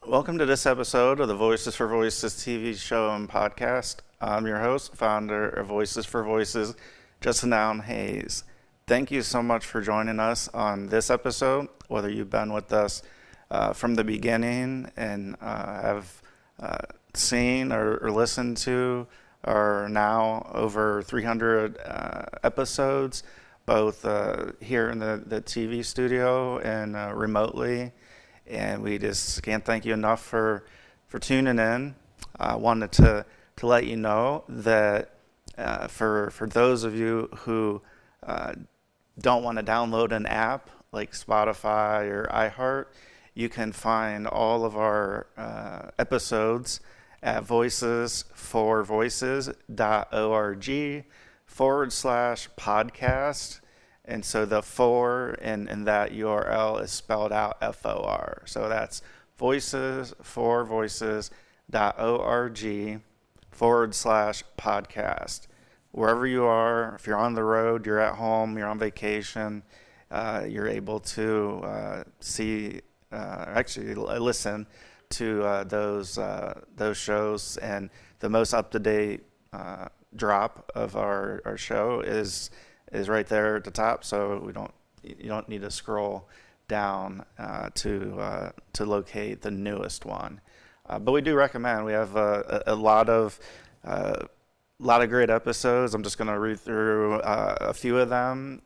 Welcome to this episode of the Voices for Voices TV show and podcast. I'm your host, founder of Voices for Voices, Justin Allen Hayes. Thank you so much for joining us on this episode, whether you've been with us from the beginning and have seen or listened to our now over 300 episodes, both here in the TV studio and remotely. And we just can't thank you enough for tuning in. I wanted to let you know that for those of you who don't want to download an app like Spotify or iHeart, you can find all of our episodes at voicesforvoices.org/podcast. And so the for in that URL is spelled out FOR. So that's voicesforvoices.org/podcast. Wherever you are, if you're on the road, you're at home, you're on vacation, you're able to listen to those shows. And the most up-to-date drop of our show is right there at the top, so you don't need to scroll down to locate the newest one. But we do recommend. We have a lot of great episodes. I'm just going to read through a few of them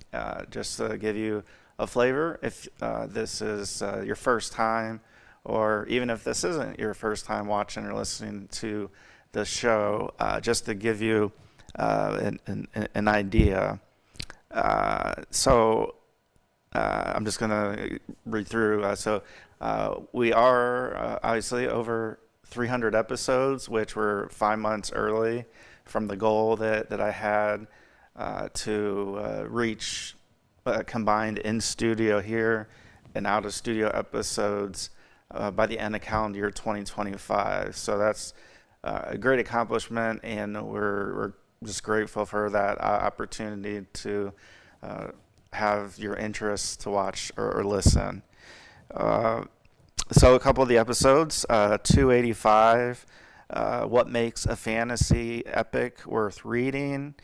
just to give you a flavor. If this is your first time, or even if this isn't your first time watching or listening to the show, just to give you an idea. I'm just going to read through. We are obviously over 300 episodes, which were 5 months early from the goal that I had to reach combined in-studio here and out-of-studio episodes by the end of calendar year 2025. So that's a great accomplishment, and we're just grateful for that opportunity to have your interest to watch or listen. So a couple of the episodes, 285, What Makes a Fantasy Epic Worth Reading,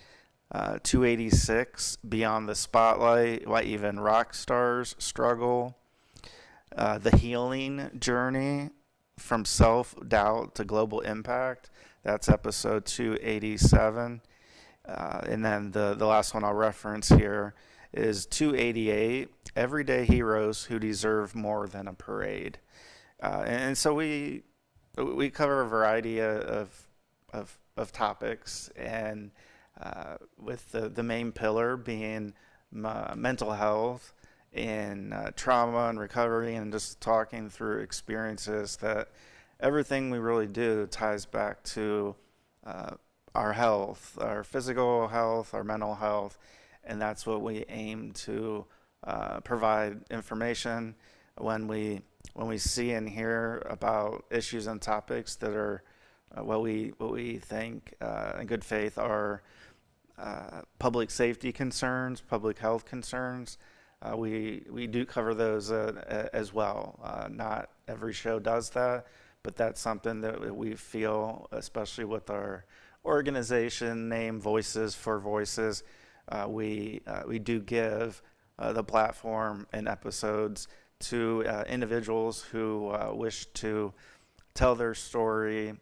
286, Beyond the Spotlight, Why Even Rock Stars Struggle, The Healing Journey from Self-Doubt to Global Impact, that's episode 287. And then the last one I'll reference here is 288, Everyday Heroes Who Deserve More Than a Parade. And so we cover a variety of topics, and with the main pillar being mental health and trauma and recovery, and just talking through experiences that everything we really do ties back to our health, our physical health, our mental health, and that's what we aim to provide information when we see and hear about issues and topics that are what we think in good faith are public safety concerns, public health concerns. We do cover those as well. Not every show does that, but that's something that we feel, especially with our organization name, Voices for Voices, we do give the platform and episodes to individuals who wish to tell their story,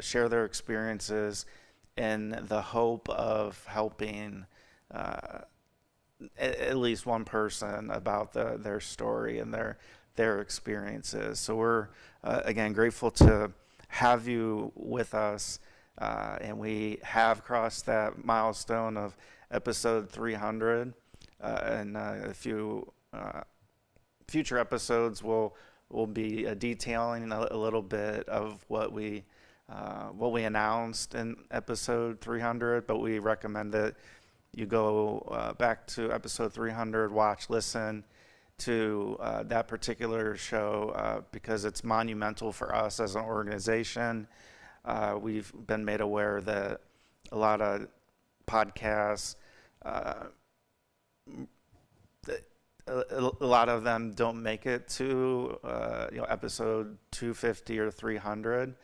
share their experiences, in the hope of helping at least one person about their story and their experiences. So we're again grateful to have you with us, and we have crossed that milestone of episode 300, and a few future episodes will be detailing a little bit of what we announced in episode 300, but we recommend that you go back to episode 300, watch, listen to that particular show because it's monumental for us as an organization. We've been made aware that a lot of podcasts a lot of them don't make it to episode 250 or 300,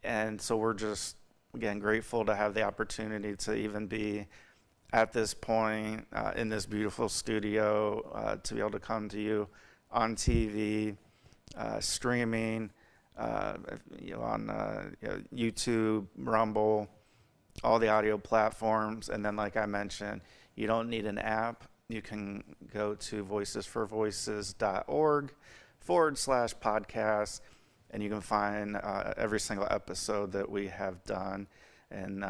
and so we're just again grateful to have the opportunity to even be at this point in this beautiful studio, to be able to come to you on TV, streaming, on YouTube, Rumble, all the audio platforms. And then, like I mentioned, you don't need an app. You can go to voicesforvoices.org/podcast, and you can find every single episode that we have done, and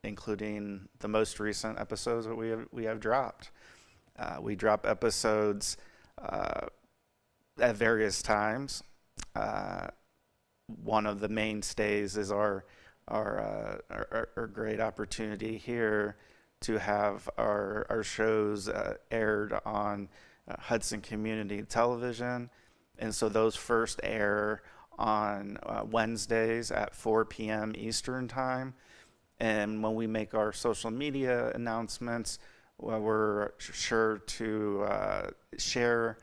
including the most recent episodes that we have dropped. We drop episodes at various times. One of the mainstays is our great opportunity here to have our shows aired on Hudson Community Television, and so those first air on Wednesdays at 4 p.m. Eastern Time. And when we make our social media announcements, well, we're sure to share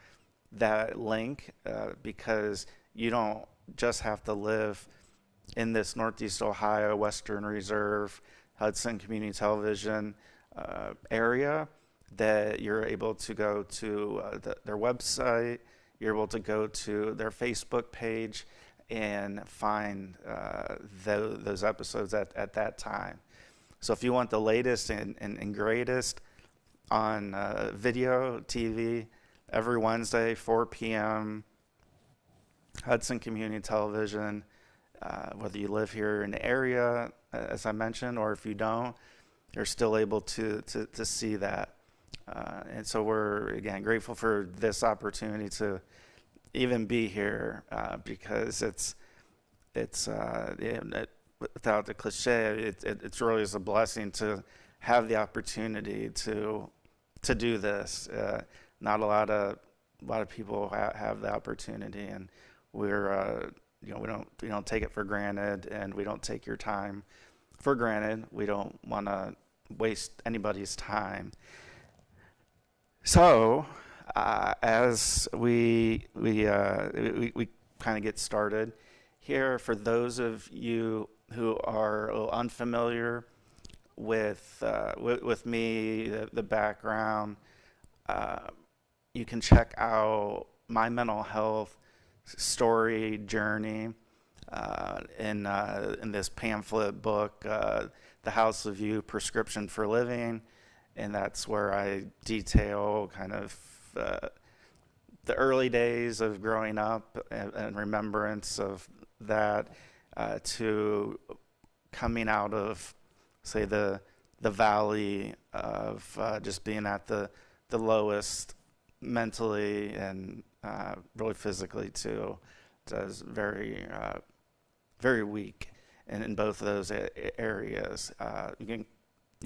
that link because you don't just have to live in this Northeast Ohio, Western Reserve, Hudson Community Television area, that you're able to go to their website, you're able to go to their Facebook page, and find those episodes at that time. So if you want the latest and greatest on video, TV, every Wednesday, 4 p.m., Hudson Community Television, whether you live here in the area, as I mentioned, or if you don't, you're still able to see that. And so we're, again, grateful for this opportunity to even be here, because it's without the cliche, it's really is a blessing to have the opportunity to do this. Not a lot of people have the opportunity, and we're we don't take it for granted, and we don't take your time for granted. We don't want to waste anybody's time. So as we kind of get started here, for those of you who are a little unfamiliar with me, the background, you can check out my mental health story journey in this pamphlet book, The House of You: Prescription for Living. And that's where I detail kind of the early days of growing up and remembrance of that, to coming out of, say, the valley of just being at the lowest mentally and really physically too. So I was very weak in both of those areas. You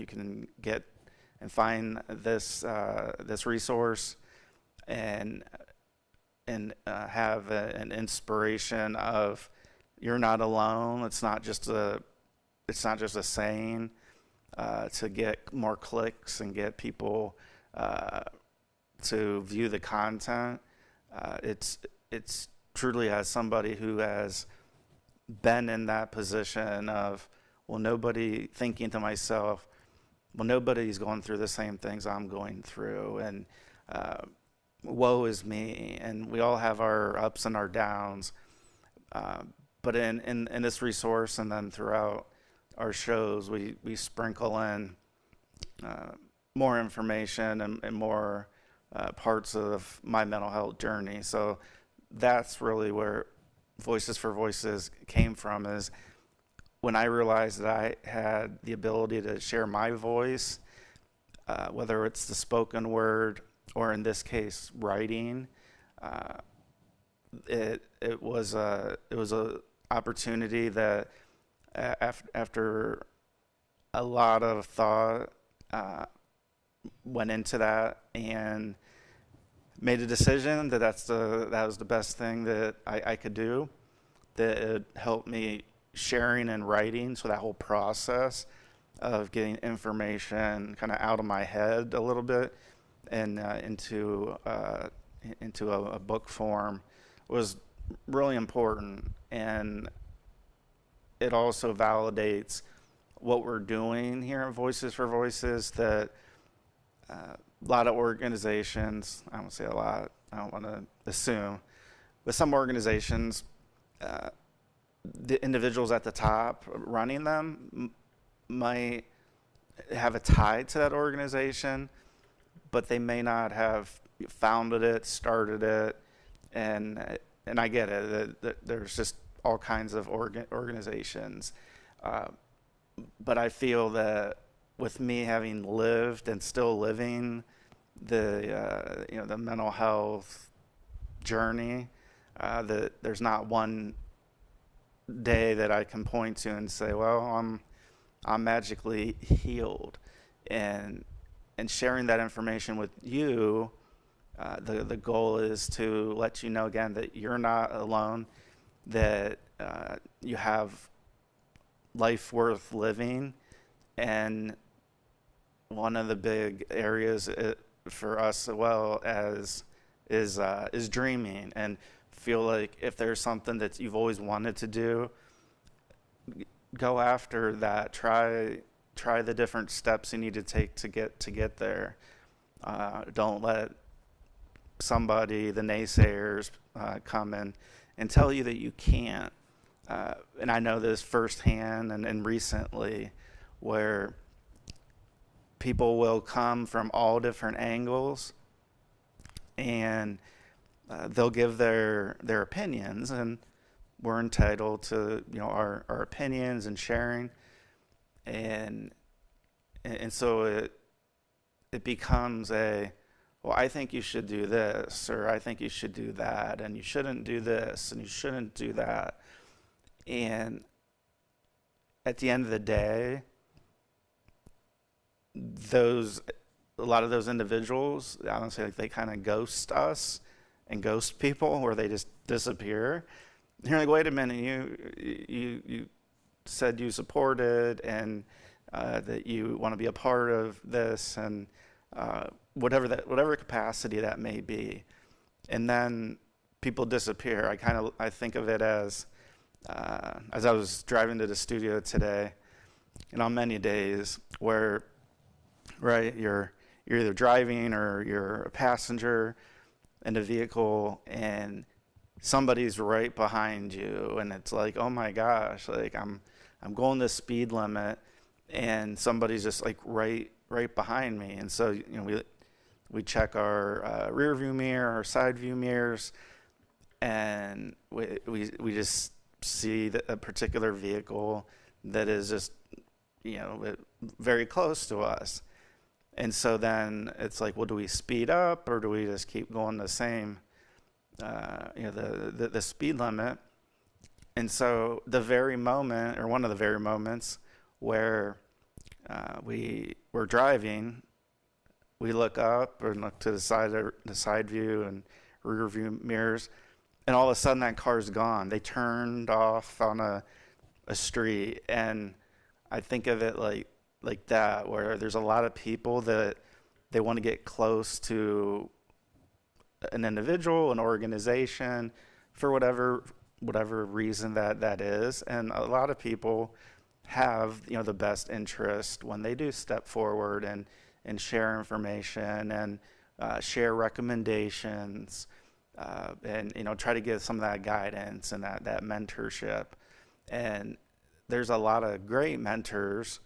can get and find this resource and have an inspiration of you're not alone. It's not just a saying to get more clicks and get people to view the content. It's truly, as somebody who has been in that position of, nobody's going through the same things I'm going through, and woe is me, and we all have our ups and our downs. But in this resource, and then throughout our shows, we sprinkle in more information and more parts of my mental health journey. So that's really where Voices for Voices came from, is when I realized that I had the ability to share my voice, whether it's the spoken word or, in this case, writing. It was a opportunity that after a lot of thought went into that, and made a decision that that was the best thing that I could do, that it helped me sharing and writing. So that whole process of getting information kind of out of my head a little bit and into a book form was really important, and it also validates what we're doing here at Voices for Voices. That a lot of organizations, I don't say a lot, I don't want to assume, but some organizations, uh, the individuals at the top running them might have a tie to that organization, but they may not have founded it, started it, and I get it. That there's just all kinds of organizations, uh, but I feel that with me having lived and still living the mental health journey, that there's not one day that I can point to and say, well, I'm magically healed, and sharing that information with you. The goal is to let you know again that you're not alone, that you have life worth living, and one of the big areas for us as well as is dreaming, and feel like if there's something that you've always wanted to do, go after that. Try the different steps you need to take to get there. Don't let somebody, the naysayers, come in and tell you that you can't. And I know this firsthand and recently, where people will come from all different angles, and they'll give their opinions, and we're entitled to our opinions and sharing, and so it becomes well, I think you should do this, or I think you should do that, and you shouldn't do this, and you shouldn't do that. And at the end of the day, a lot of those individuals, I don't say, like, they kind of ghost us and ghost people, where they just disappear. You're like, wait a minute, you said you supported, and that you want to be a part of this, and whatever capacity that may be, and then people disappear. I think of it as I was driving to the studio today, and on many days where, right, you're either driving or you're a passenger in a vehicle, and somebody's right behind you, and it's like, oh my gosh, like I'm going the speed limit, and somebody's just like right behind me. And so we check our rear view mirror, our side view mirrors, and we just see a particular vehicle that is just very close to us. And so then it's like, well, do we speed up, or do we just keep going the same the speed limit? And so the very moment, or one of the very moments, where we're driving, we look up and look to the side view and rear view mirrors, and all of a sudden that car's gone. They turned off on a street. And I think of it like that, where there's a lot of people that they want to get close to an individual, an organization, for whatever reason that is. And a lot of people have the best interest when they do step forward and share information, and share recommendations, and try to give some of that guidance and that mentorship. And there's a lot of great mentors,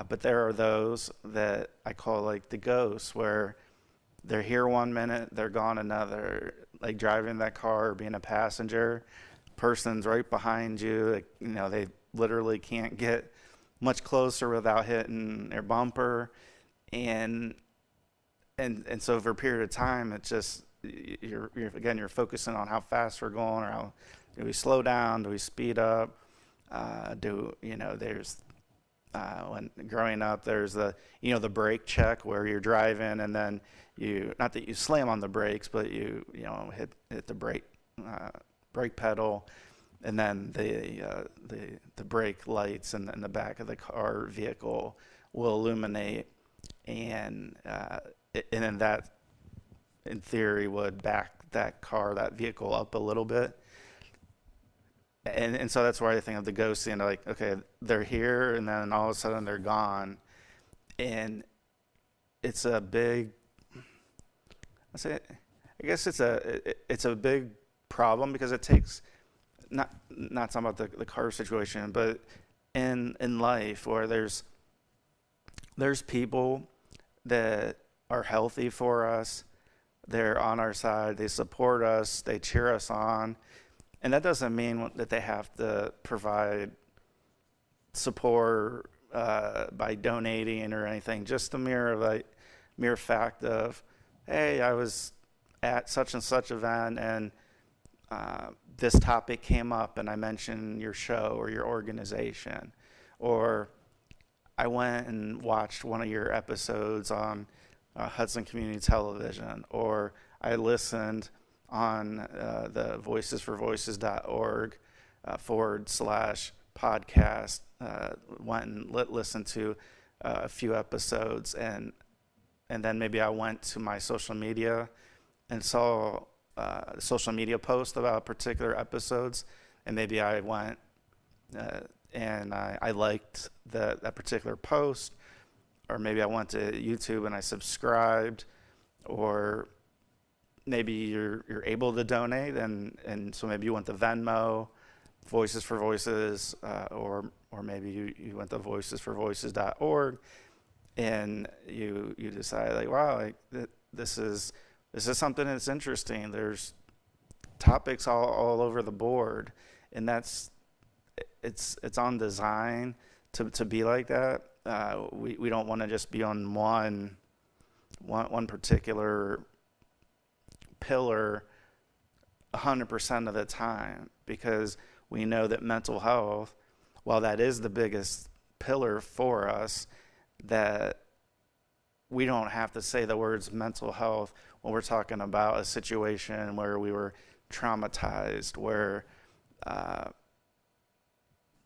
but there are those that I call like the ghosts, where they're here one minute, they're gone another. Like driving that car or being a passenger, person's right behind you. They literally can't get much closer without hitting their bumper, and so for a period of time, it's just you're focusing on how fast we're going, or how do we slow down, do we speed up, there's when growing up, there's the brake check, where you're driving, and then not that you slam on the brakes, but you hit the brake pedal, and then the brake lights in the back of the car vehicle will illuminate, and then that in theory, would back that vehicle up a little bit. And so that's where I think of the ghosting, like, okay, they're here and then all of a sudden they're gone. And it's a big, I say, I guess it's a big problem because it takes, not talking about the car situation, but in life where there's people that are healthy for us, they're on our side, they support us, they cheer us on, and that doesn't mean that they have to provide support by donating or anything. Just the mere fact of, hey, I was at such and such event and this topic came up and I mentioned your show or your organization, or I went and watched one of your episodes on Hudson Community Television, or I listened on the voicesforvoices.org /podcast, went and listened to a few episodes, and then maybe I went to my social media and saw social media post about particular episodes, and maybe I went and I liked that particular post, or maybe I went to YouTube and I subscribed, or maybe you're able to donate, and so maybe you went to Venmo, Voices for Voices, or maybe you went to voicesforvoices.org, and you decide, like, wow, like this is something that's interesting. There's topics all over the board, and it's on design to be like that. We don't want to just be on one particular pillar 100% of the time, because we know that mental health, while that is the biggest pillar for us, that we don't have to say the words mental health when we're talking about a situation where we were traumatized, where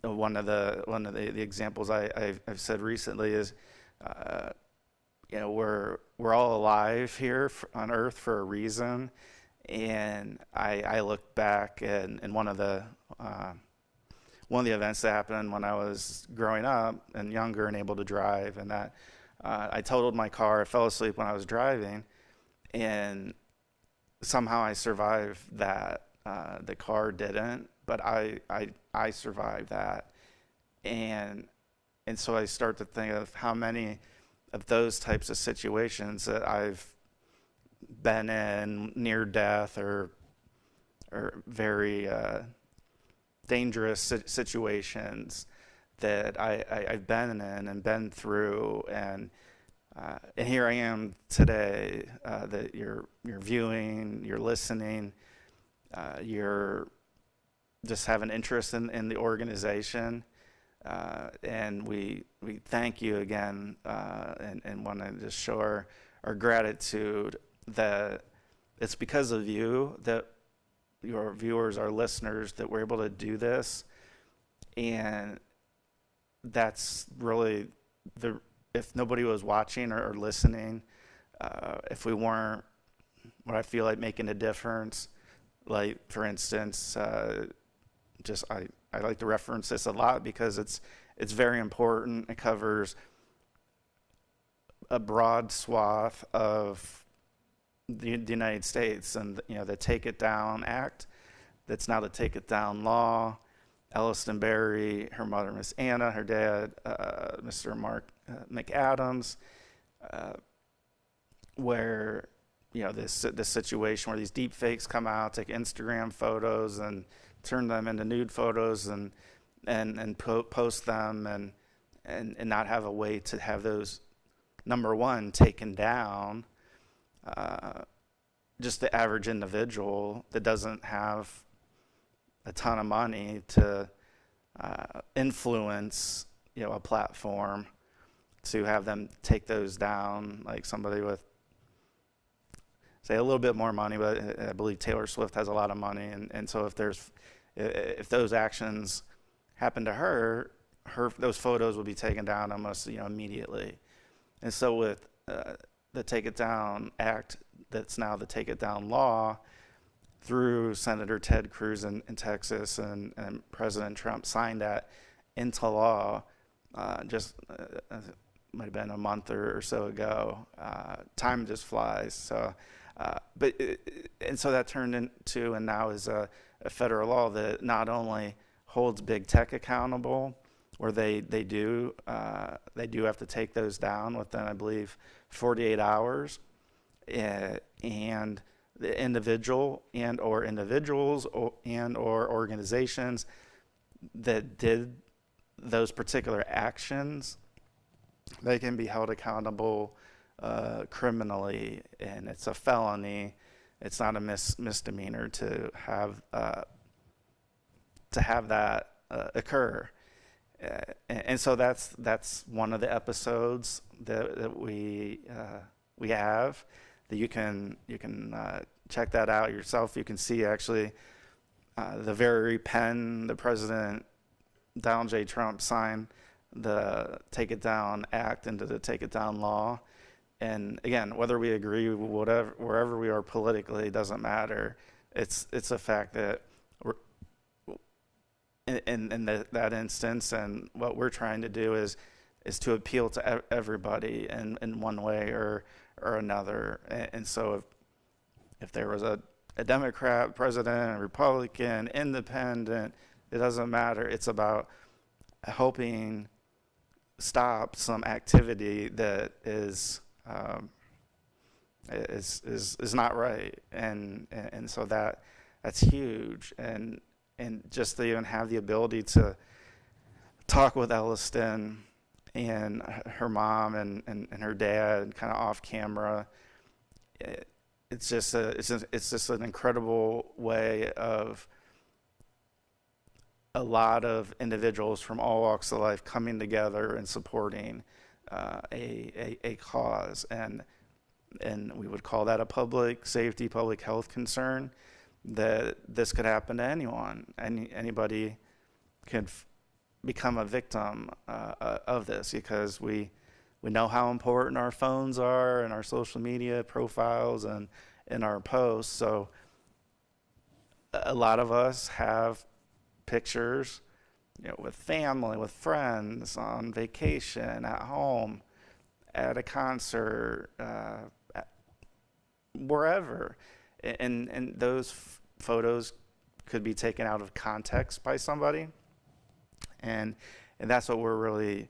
one of the examples I've said recently is, we're all alive here on Earth for a reason, and I look back and one of the events that happened when I was growing up and younger and able to drive, and that I totaled my car. I fell asleep when I was driving, and somehow I survived that. The car didn't, but I survived that, and so I start to think of how many of those types of situations that I've been in, near death or very dangerous situations that I've been in and been through, and here I am today, that you're viewing, you're listening, you're just have an interest in the organization, and we thank you again, and want to just show our gratitude that it's because of you that your viewers, our listeners, that we're able to do this. And that's really if nobody was watching or listening, if we weren't, what I feel like, making a difference, like, for instance, just I like to reference this a lot because it's very important. It covers a broad swath of the United States, and the Take It Down Act, that's now the Take It Down law. Elliston Berry, her mother, Miss Anna, her dad, Mr. Mark McAdams, where this situation where these deep fakes come out, take Instagram photos and turn them into nude photos and post them, and not have a way to have those, number one, taken down. Just the average individual that doesn't have a ton of money to influence a platform to have them take those down, like somebody with, say, a little bit more money, but I believe Taylor Swift has a lot of money, and so if those actions happen to her, those photos will be taken down almost immediately. And so with the Take It Down Act that's now the Take It Down law through Senator Ted Cruz in Texas, and President Trump signed that into law just might have been a month or so ago. Time just flies. So, and so that turned into, and now is a federal law that not only holds big tech accountable, where they do have to take those down within, I believe, 48 hours, and the individual and or individuals and or organizations that did those particular actions, they can be held accountable criminally, and it's a felony. It's not a misdemeanor to have that occur. And so that's one of the episodes that we have, that you can check that out yourself. You can see actually the very pen the President Donald J. Trump signed the Take It Down Act into the Take It Down law. And again, whether we agree, whatever, wherever we are politically, doesn't matter. It's a fact that we're in that instance, and what we're trying to do is to appeal to everybody in one way or another. And so if there was a Democrat president, a Republican, independent, it doesn't matter. It's about helping stop some activity that is not right, and so that's huge, and just to even have the ability to talk with Elliston and her mom and her dad kind of off camera, it's just an incredible way of a lot of individuals from all walks of life coming together and supporting a cause, and we would call that a public safety, public health concern, that this could happen to anyone. Anybody could become a victim of this, because we know how important our phones are and our social media profiles and in our posts. So a lot of us have pictures, with family, with friends, on vacation, at home, at a concert, wherever, and those photos could be taken out of context by somebody, and that's what we're really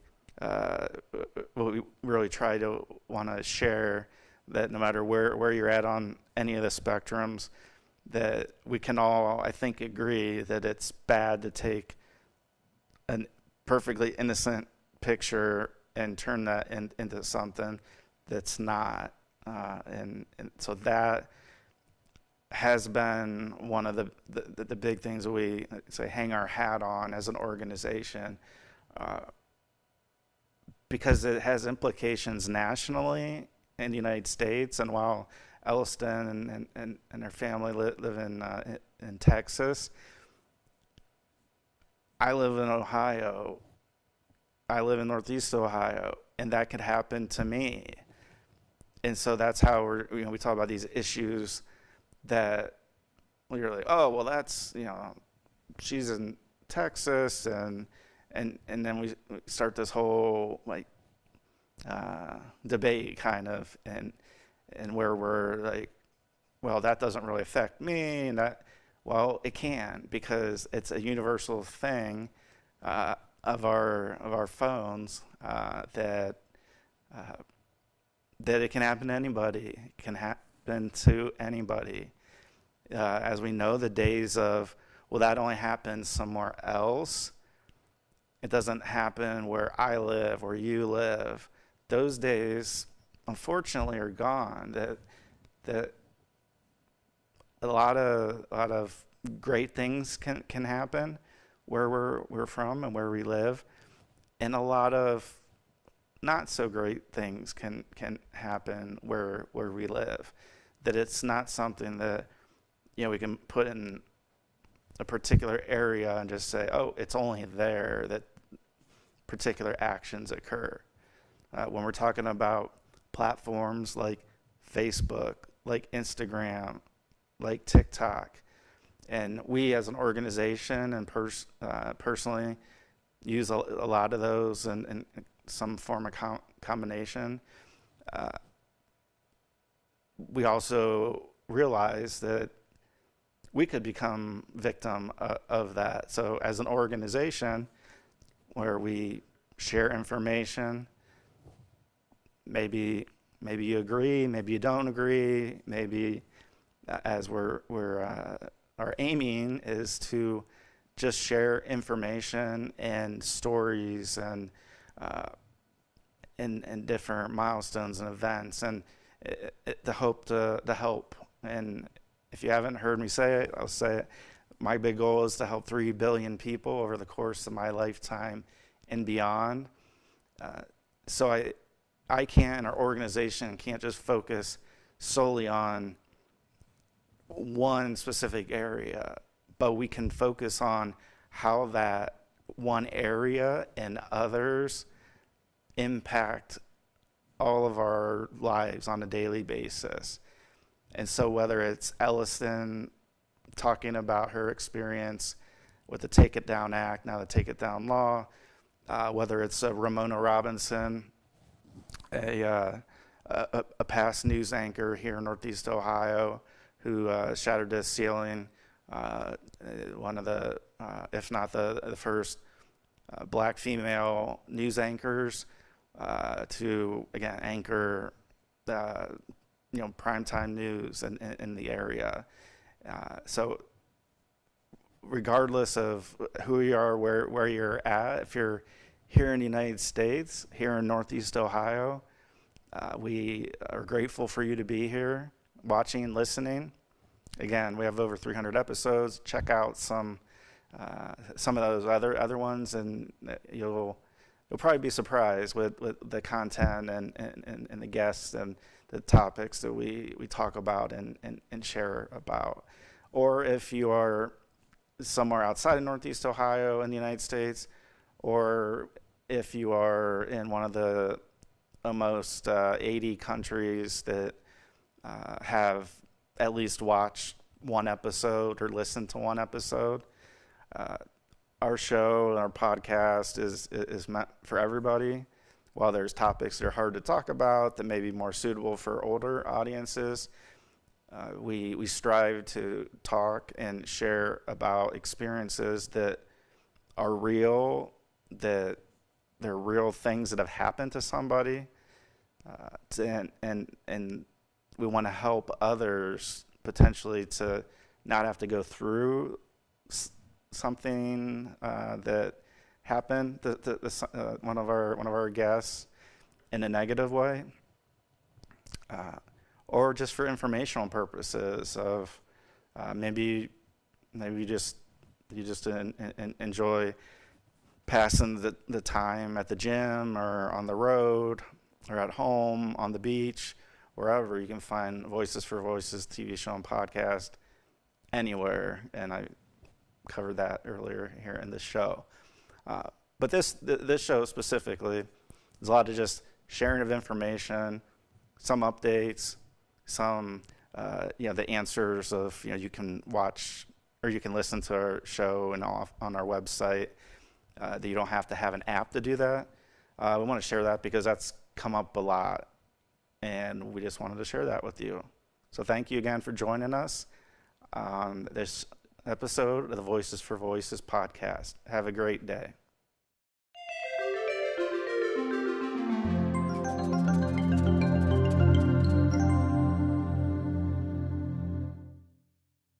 what we really try to want to share, that no matter where you're at on any of the spectrums, that we can all, I think, agree that it's bad to take a perfectly innocent picture and turn that into something that's not. And so that has been one of the big things that we say hang our hat on as an organization, because it has implications nationally in the United States. And while Elliston and her family live in Texas, I live in Ohio. I live in Northeast Ohio, and that could happen to me. And so that's how we talk about these issues that we're like, oh, well, that's, she's in Texas, and then we start this whole debate kind of, and where we're like, well, that doesn't really affect me, and that, well, it can, because it's a universal thing of our phones, that it can happen to anybody. It can happen to anybody. As we know, the days of, well, that only happens somewhere else, it doesn't happen where I live, where you live, those days, unfortunately, are gone. That a lot of great things can happen where we're from and where we live, and a lot of not so great things can happen where we live. That it's not something that we can put in a particular area and just say, oh, it's only there that particular actions occur. When we're talking about platforms like Facebook, like Instagram, like TikTok. And we as an organization and personally use a lot of those in some form of combination. We also realize that we could become victim of that. So as an organization where we share information, maybe you agree, maybe you don't agree, maybe as our aiming is to just share information and stories and different milestones and events, and the hope to help. And if you haven't heard me say it, I'll say it. My big goal is to help 3 billion people over the course of my lifetime and beyond. So I can't, and our organization can't just focus solely on one specific area, but we can focus on how that one area and others impact all of our lives on a daily basis. And so whether it's Ellison talking about her experience with the Take It Down Act, now the Take It Down law, whether it's Ramona Robinson, a past news anchor here in Northeast Ohio, who shattered the ceiling, one of the, if not the first black female news anchors to, again, anchor primetime news in the area. So regardless of who you are, where you're at, if you're here in the United States, here in Northeast Ohio, we are grateful for you to be here, watching, listening. Again, we have over 300 episodes. Check out some of those other ones, and you'll probably be surprised with the content and the guests and the topics that we talk about and share about. Or if you are somewhere outside of Northeast Ohio in the United States, or if you are in one of the almost 80 countries that have at least watched one episode or listened to one episode, our show, our podcast is meant for everybody. While there's topics that are hard to talk about that may be more suitable for older audiences, we strive to talk and share about experiences that are real, that they're real things that have happened to somebody, and we want to help others potentially to not have to go through something that happened to one of our guests in a negative way, or just for informational purposes of maybe you just enjoy passing the time at the gym or on the road or at home, on the beach, wherever. You can find Voices for Voices TV show and podcast anywhere, and I covered that earlier here in this show. But this show specifically is a lot of just sharing of information, some updates, some the answers of you can watch or you can listen to our show and on our website. That you don't have to have an app to do that. We want to share that because that's come up a lot, and we just wanted to share that with you. So thank you again for joining us on this episode of the Voices for Voices podcast. Have a great day.